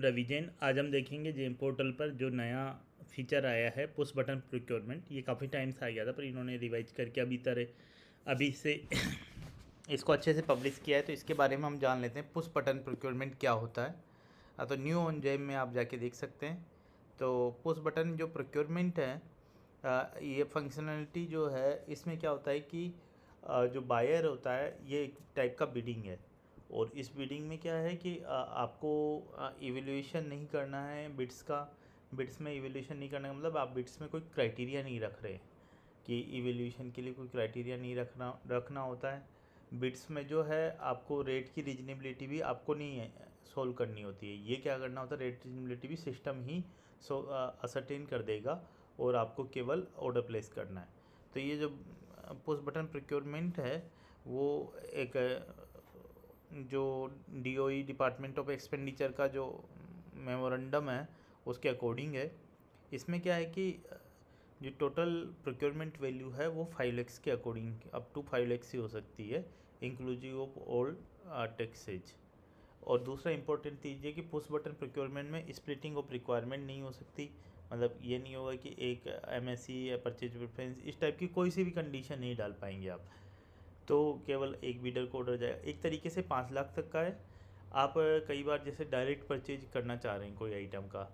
रवि जैन। आज हम देखेंगे जेम पोर्टल पर जो नया फीचर आया है पुश बटन प्रोक्योरमेंट। ये काफ़ी टाइम से आ गया था पर इन्होंने रिवाइज करके अभी से इसको अच्छे से पब्लिश किया है। तो इसके बारे में हम जान लेते हैं पुश बटन प्रोक्योरमेंट क्या होता है। तो न्यू ऑन जेम में आप जाके देख सकते हैं। तो पुश बटन जो प्रोक्योरमेंट है, ये फंक्शनलिटी जो है इसमें क्या होता है कि जो बायर होता है ये एक टाइप का बिडिंग है। और इस बिडिंग में क्या है कि आपको इवैल्यूएशन नहीं करना है बिट्स का। बिट्स में इवैल्यूएशन नहीं करना का मतलब आप बिट्स में कोई क्राइटेरिया नहीं रख रहे कि इवैल्यूएशन के लिए कोई क्राइटेरिया नहीं रखना होता है। बिट्स में जो है आपको रेट की रीजनेबिलिटी भी आपको नहीं है सोल्व करनी होती है। ये क्या करना होता है, रेट रीजनेबिलिटी भी सिस्टम ही असरटेन कर देगा और आपको केवल ऑर्डर प्लेस करना है। तो ये जो पुश बटन प्रोक्योरमेंट है वो एक जो DOE डिपार्टमेंट ऑफ एक्सपेंडिचर का जो मेमोरेंडम है उसके अकॉर्डिंग है। इसमें क्या है कि जो टोटल प्रोक्योरमेंट वैल्यू है वो 5 लाख के अकॉर्डिंग अप टू 5 लाख ही हो सकती है, इंक्लूसिव ऑफ ऑल टैक्सेज। और दूसरा इंपॉर्टेंट चीज़ है कि पुश बटन प्रोक्योरमेंट में स्प्लिटिंग ऑफ रिक्वायरमेंट नहीं हो सकती। मतलब ये नहीं होगा कि एक MSC या परचेज प्रेफरेंस इस टाइप की कोई सी भी कंडीशन नहीं डाल पाएंगे आप। तो केवल एक बीडर को ऑर्डर जाएगा। एक तरीके से 5 लाख तक का है। आप कई बार जैसे डायरेक्ट परचेज करना चाह रहे हैं कोई आइटम का,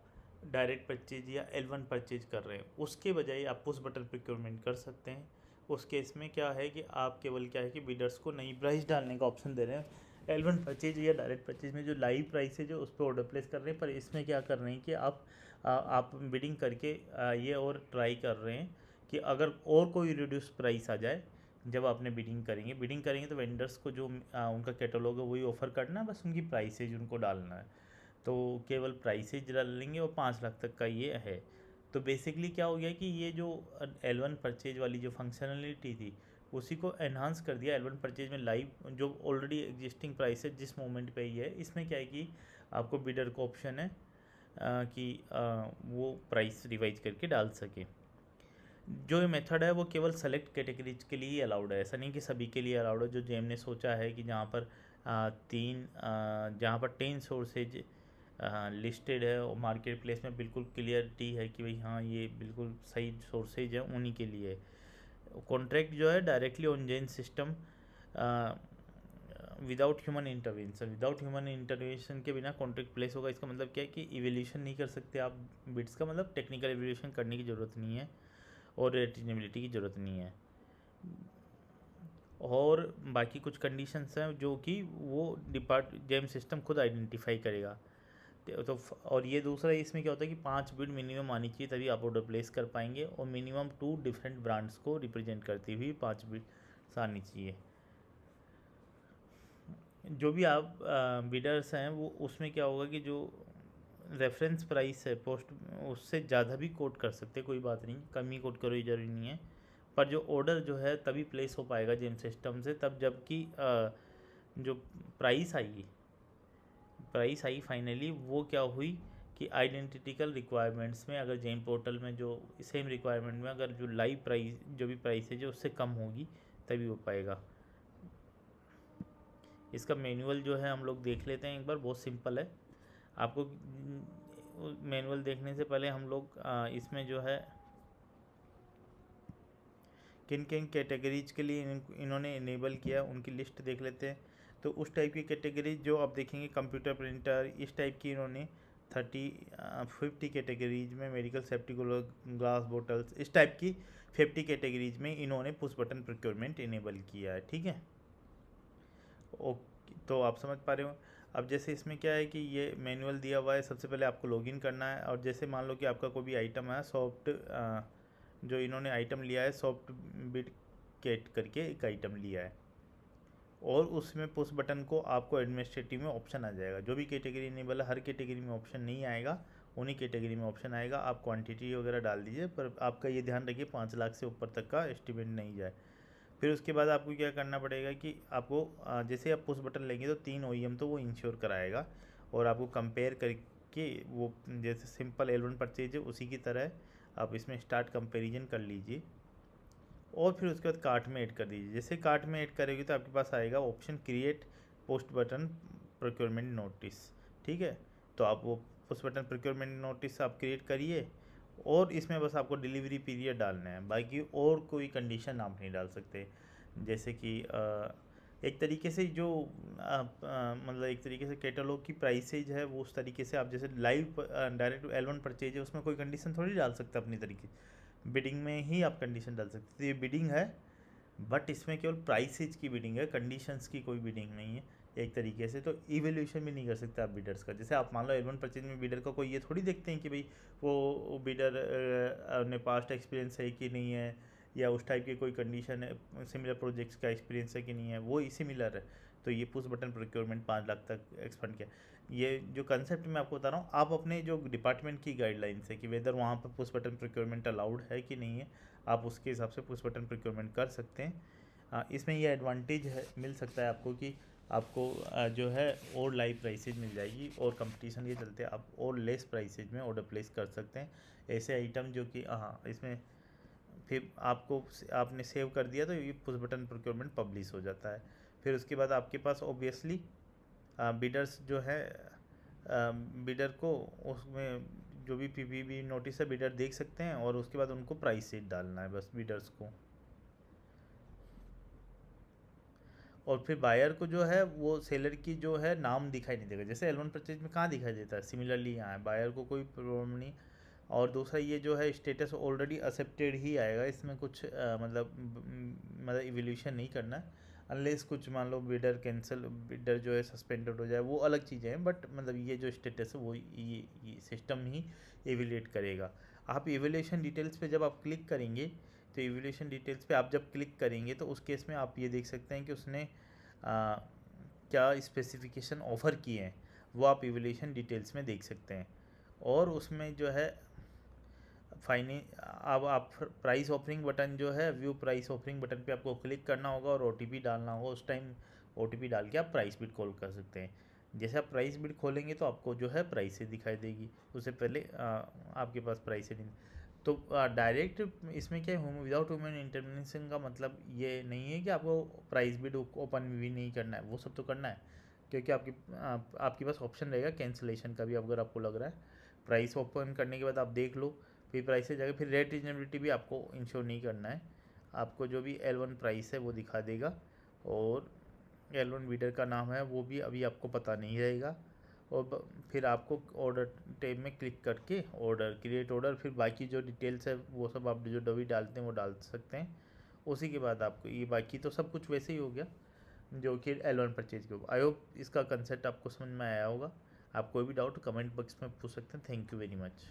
डायरेक्ट परचेज या L1 परचेज कर रहे हैं, उसके बजाय आप पुश बटन प्रोक्योरमेंट कर सकते हैं। उस केस में क्या है कि आप केवल क्या है कि बीडर्स को नई प्राइस डालने का ऑप्शन दे रहे हैं। L1 परचेज या डायरेक्ट परचेज में जो लाइव प्राइस है जो उस पर ऑर्डर प्लेस कर रहे हैं, पर इसमें क्या कर रहे हैं कि आप बिडिंग करके ये और ट्राई कर रहे हैं कि अगर और कोई रिड्यूस प्राइस आ जाए। जब आपने बिडिंग करेंगे तो वेंडर्स को जो उनका कैटलॉग है वही ऑफ़र करना है, बस उनकी प्राइसेज उनको डालना है। तो केवल प्राइसेज डाल लेंगे और 5 लाख तक का ये है। तो बेसिकली क्या हो गया कि ये जो L1 परचेज वाली जो फंक्शनलिटी थी उसी को एनहांस कर दिया। L1 परचेज में लाइव जो ऑलरेडी एग्जिस्टिंग प्राइस है जिस मोमेंट पे ही है, इसमें क्या है कि आपको बिडर को ऑप्शन है कि वो प्राइस रिवाइज करके डाल सके। जो ये मेथड है वो केवल सेलेक्ट कैटेगरीज के लिए ही अलाउड है, ऐसा नहीं कि सभी के लिए अलाउड है। जो जेम ने सोचा है कि जहाँ पर जहाँ पर 10 सोर्सेज लिस्टेड है और मार्केट प्लेस में बिल्कुल क्लियरिटी है कि भाई हाँ ये बिल्कुल सही सोर्सेज है, उन्हीं के लिए कॉन्ट्रैक्ट जो है डायरेक्टली ऑन जेन सिस्टम विदाउट ह्यूमन इंटरवेंशन के बिना कॉन्ट्रैक्ट प्लेस होगा। इसका मतलब क्या है कि इवैल्यूएशन नहीं कर सकते आप बिट्स का, मतलब टेक्निकल इवैल्यूएशन करने की ज़रूरत नहीं है और रिटेनेबिलिटी की ज़रूरत नहीं है। और बाकी कुछ कंडीशंस हैं जो कि वो जेम सिस्टम खुद आइडेंटिफाई करेगा। तो और ये दूसरा इसमें क्या होता है कि 5 बिड मिनिमम आनी चाहिए तभी आप ऑर्डर प्लेस कर पाएंगे, और मिनिमम 2 डिफरेंट ब्रांड्स को रिप्रेजेंट करती हुई 5 बिड्स आनी चाहिए। जो भी आप बिडर्स हैं वो उसमें क्या होगा कि जो रेफरेंस प्राइस है पोस्ट उससे ज़्यादा भी कोट कर सकते, कोई बात नहीं, कम ही कोट करो ये जरूरी नहीं है। पर जो ऑर्डर जो है तभी प्लेस हो पाएगा जेम सिस्टम से तब जबकि जो प्राइस आई फाइनली वो क्या हुई कि आइडेंटिकल रिक्वायरमेंट्स में अगर जेम पोर्टल में जो सेम रिक्वायरमेंट में अगर जो लाइव प्राइस जो भी प्राइस है जो उससे कम होगी तभी हो पाएगा। इसका मैनुअल जो है हम लोग देख लेते हैं एक बार, बहुत सिंपल है। आपको मैनुअल देखने से पहले हम लोग इसमें जो है किन किन कैटेगरीज के लिए इन्होंने इनेबल किया उनकी लिस्ट देख लेते हैं। तो उस टाइप की कैटेगरीज जो आप देखेंगे कंप्यूटर प्रिंटर इस टाइप की इन्होंने 50 कैटेगरीज में, मेडिकल सेफ्टी ग्लास बोटल्स इस टाइप की 50 कैटेगरीज में इन्होंने पुश बटन प्रोक्योरमेंट इनेबल किया है। ठीक है, ओके, तो आप समझ पा रहे हो। अब जैसे इसमें क्या है कि ये मैनुअल दिया हुआ है, सबसे पहले आपको लॉगिन करना है। और जैसे मान लो कि आपका कोई भी आइटम है सॉफ्ट, जो इन्होंने आइटम लिया है सॉफ्ट बिट कैट करके एक आइटम लिया है, और उसमें पुश बटन को आपको एडमिनिस्ट्रेटिव में ऑप्शन आ जाएगा। जो भी कैटेगरी इनेबल है हर कैटेगरी में ऑप्शन नहीं आएगा, उन्हीं कैटेगरी में ऑप्शन आएगा। आप क्वांटिटी वगैरह डाल दीजिए, पर आपका ये ध्यान रखिए 5 लाख से ऊपर तक का एस्टिमेट नहीं जाए। फिर उसके बाद आपको क्या करना पड़ेगा कि आपको जैसे आप पुश बटन लेंगे तो 3 OEM तो वो इंश्योर कराएगा, और आपको कंपेयर करके वो जैसे सिंपल L1 परचेज है उसी की तरह आप इसमें स्टार्ट कंपेरिजन कर लीजिए, और फिर उसके बाद कार्ट में ऐड कर दीजिए। जैसे कार्ट में ऐड करेगी तो आपके पास आएगा option create post button procurement notice. ठीक है, तो आप वो पुश बटन प्रोक्योरमेंट नोटिस आप क्रिएट करिए और इसमें बस आपको डिलीवरी पीरियड डालना है, बाकी और कोई कंडीशन आप नहीं डाल सकते। जैसे कि एक तरीके से जो मतलब एक तरीके से कैटलॉग की प्राइसेज है वो उस तरीके से आप जैसे लाइव डायरेक्ट L1 परचेज है उसमें कोई कंडीशन थोड़ी डाल सकते अपनी तरीके, बिडिंग में ही आप कंडीशन डाल सकते। तो ये बिडिंग है बट इसमें केवल प्राइसेज की बिडिंग है, कंडीशंस की कोई बिडिंग नहीं है एक तरीके से। तो इवेल्यूशन भी नहीं कर सकते आप बिडर्स का। जैसे आप मान लो L1 परचेज में बिडर का कोई ये थोड़ी देखते हैं कि भाई वो बिडर ने पास्ट एक्सपीरियंस है कि नहीं है, या उस टाइप की कोई कंडीशन है, सिमिलर प्रोजेक्ट्स का एक्सपीरियंस है कि नहीं है, वो ही सिमिलर है। तो ये पुश बटन प्रोक्योरमेंट 5 लाख तक एक्सपेंड किया। ये जो कंसेप्ट मैं आपको बता रहा हूँ, आप अपने जो डिपार्टमेंट की गाइडलाइंस है कि वेदर वहाँ पर पुश बटन प्रोक्योरमेंट अलाउड है कि नहीं है, आप उसके हिसाब से पुश बटन प्रोक्योरमेंट कर सकते हैं। इसमें ये एडवांटेज है मिल सकता है आपको कि आपको जो है और लाइव प्राइसेज मिल जाएगी और कंपटीशन के चलते आप और लेस प्राइसेज में ऑर्डर प्लेस कर सकते हैं। ऐसे आइटम जो कि हाँ इसमें फिर आपको आपने सेव कर दिया तो ये पुश बटन प्रोक्योरमेंट पब्लिश हो जाता है। फिर उसके बाद आपके पास ऑब्वियसली बिडर्स जो है बिडर को उसमें जो भी PPB नोटिस है बिडर देख सकते हैं और उसके बाद उनको प्राइस शीट डालना है बस बिडर्स को। और फिर बायर को जो है वो सेलर की जो है नाम दिखाई नहीं देगा, जैसे L1 परचेज में कहाँ दिखाई देता है, सिमिलरली यहाँ है, बायर को कोई प्रॉब्लम नहीं। और दूसरा ये जो है स्टेटस ऑलरेडी एक्सेप्टेड ही आएगा, इसमें कुछ मतलब इवोल्यूशन नहीं करना है अनलेस कुछ मान लो बिडर कैंसिल, बिडर जो है सस्पेंडेड हो जाए, वो अलग चीज़ें हैं। बट मतलब ये जो स्टेटस है वो ये सिस्टम ही एवेल्यूएट करेगा। आप एवेल्यूशन डिटेल्स पे जब आप क्लिक करेंगे तो एवेल्यूशन डिटेल्स पे आप जब क्लिक करेंगे तो उस केस में आप ये देख सकते हैं कि उसने क्या स्पेसिफिकेशन ऑफ़र किए हैं वो आप एवेल्यूशन डिटेल्स में देख सकते हैं। और उसमें जो है अब आप प्राइस ऑफरिंग बटन जो है व्यू प्राइस ऑफरिंग बटन पे आपको क्लिक करना होगा और OTP डालना होगा। उस टाइम OTP डाल के आप प्राइस बिड कॉल कर सकते हैं। जैसे आप प्राइस बिड खोलेंगे तो आपको जो है प्राइस से दिखाई देगी, उससे पहले आपके पास प्राइस नहीं। तो डायरेक्ट इसमें क्या है, विदाउट ह्यूमन इंटरवेंशन का मतलब ये नहीं है कि आपको प्राइस बिड ओपन भी नहीं करना है, वो सब तो करना है क्योंकि आपके पास ऑप्शन रहेगा कैंसिलेशन का भी अगर आपको लग रहा है। प्राइस ओपन करने के बाद आप देख लो, फिर प्राइस से जाकर फिर रेट रीजनेबिलिटी भी आपको इंश्योर नहीं करना है, आपको जो भी L1 प्राइस है वो दिखा देगा और L1 बिडर का नाम है वो भी अभी आपको पता नहीं रहेगा। और फिर आपको ऑर्डर टैब में क्लिक करके ऑर्डर क्रिएट ऑर्डर, फिर बाकी जो डिटेल्स है वो सब आप जो डबी डालते हैं वो डाल सकते हैं। उसी के बाद आपको ये बाकी तो सब कुछ वैसे ही हो गया जो कि L1 परचेज के ऊपर। आई होप इसका कंसेप्ट आपको समझ में आया होगा। आप कोई भी डाउट कमेंट बॉक्स में पूछ सकते हैं। Thank you very much.